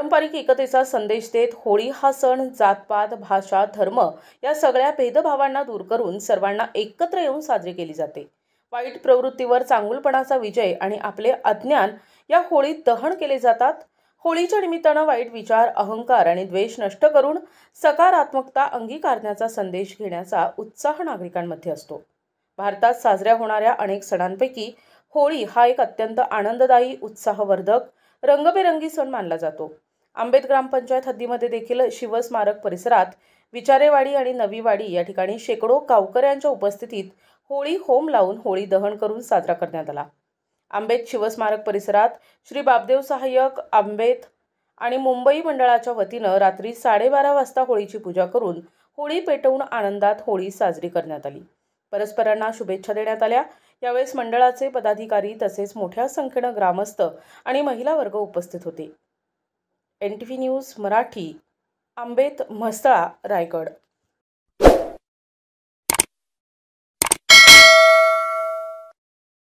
पारंपरिक एकतेचा संदेश देत होळी हा सण जातपात, भाषा, धर्म या सगळ्या भेदभावांना दूर करून सर्वांना एकत्र येऊन साजरी केली जाते। वाईट प्रवृत्तीवर चांगुलपणाचा विजय आणि आपले अज्ञान या होळीत दहन केले जातात। होळीच्या निमित्तानं वाईट विचार, अहंकार आणि द्वेष नष्ट करून सकारात्मकता अंगीकारण्याचा संदेश घेण्याचा उत्साह नागरिकांमध्ये असतो। भारतात साजऱ्या होणाऱ्या अनेक सणांपैकी होळी हा एक अत्यंत आनंददायी, उत्साहवर्धक, रंगबेरंगी सण मानला जातो। आंबेत ग्रामपंचायत हद्दीमध्ये देखील शिवस्मारक परिसरात विचारेवाडी आणि नवीवाडी या ठिकाणी शेकडो गावकऱ्यांच्या उपस्थितीत होळी होम लावून होळी दहन करून साजरा करण्यात आला। आंबेत शिवस्मारक परिसरात श्री बापदेव सहाय्यक आंबेत आणि मुंबई मंडळाच्या वतीनं रात्री 12:30 वाजता होळीची पूजा करून होळी पेटवून आनंदात होळी साजरी करण्यात आली। परस्परांना शुभेच्छा देण्यात आल्या। यावेळेस मंडळाचे पदाधिकारी तसेच मोठ्या संख्येने ग्रामस्थ आणि महिला वर्ग उपस्थित होते। NTV news Marathi, Ambet, Mhasla, Raigad.